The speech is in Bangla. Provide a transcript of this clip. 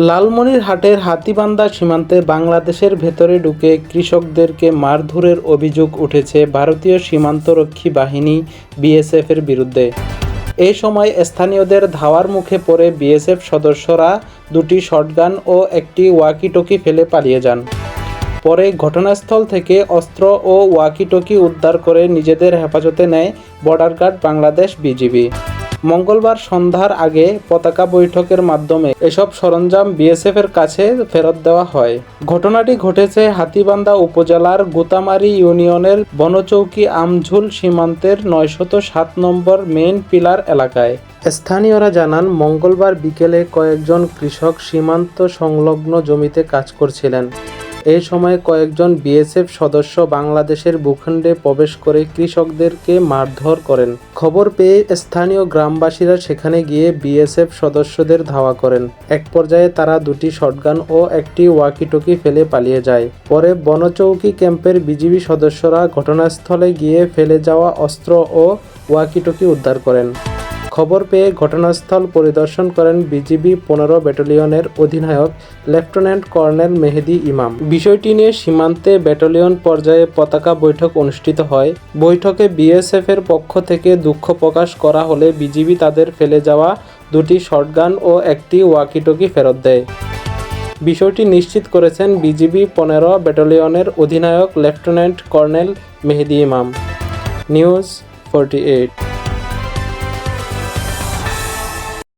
লালমনিরহাটের হাতীবান্ধা সীমান্তে বাংলাদেশের ভেতরে ঢুকে কৃষকদেরকে মারধরের অভিযোগ উঠেছে ভারতীয় সীমান্তরক্ষী বাহিনী বিএসএফের বিরুদ্ধে। এই সময় স্থানীয়দের ধাওয়ার মুখে পড়ে বিএসএফ সদস্যরা দুটি শটগান ও একটি ওয়াকিটকি ফেলে পালিয়ে যান। পরে ঘটনাস্থল থেকে অস্ত্র ও ওয়াকিটকি উদ্ধার করে নিজেদের হেফাজতে নেয় বর্ডার গার্ড বাংলাদেশ বিজিবি। মঙ্গলবার সন্ধ্যার আগে পতাকা বৈঠকের মাধ্যমে এসব সরঞ্জাম বিএসএফের কাছে ফেরত দেওয়া হয়। ঘটনাটি ঘটেছে হাতীবান্ধা উপজেলার গোতামারি ইউনিয়নের বনচৌকি আমঝুল সীমান্তের ৯০৭ নম্বর মেইন পিলার এলাকায়। স্থানীয়রা জানান, মঙ্গলবার বিকেলে কয়েকজন কৃষক সীমান্ত সংলগ্ন জমিতে কাজ করছিলেন। এই সময় কয়েকজন বিএসএফ সদস্য বাংলাদেশের ভূখণ্ডে প্রবেশ করে কৃষকদেরকে মারধর করেন। খবর পেয়ে স্থানীয় গ্রামবাসীরা সেখানে গিয়ে বিএসএফ সদস্যদের ধাওয়া করেন। এক পর্যায়ে তারা দুটি শটগান ও একটি ওয়াকিটকি ফেলে পালিয়ে যায়। পরে বনচৌকি ক্যাম্পের বিজিবি সদস্যরা ঘটনাস্থলে গিয়ে ফেলে যাওয়া অস্ত্র ও ওয়াকিটকি উদ্ধার করেন। খবর পেয়ে ঘটনাস্থল পরিদর্শন করেন বিজিবি ১৫ ব্যাটালিয়নের অধিনায়ক লেফটেন্যান্ট কর্নেল মেহেদী ইমাম। বিষয়টি নিয়ে সীমান্তে ব্যাটালিয়ন পর্যায়ে পতাকা বৈঠক অনুষ্ঠিত হয়। বৈঠকে বিএসএফের পক্ষ থেকে দুঃখ প্রকাশ করা হলে বিজিবি তাদের ফেলে যাওয়া দুটি শটগান ও একটি ওয়াকিটকি ফেরত দেয়। বিষয়টি নিশ্চিত করেছেন বিজিবি ১৫ ব্যাটালিয়নের অধিনায়ক লেফটেন্যান্ট কর্নেল মেহেদী ইমাম। নিউজ 48।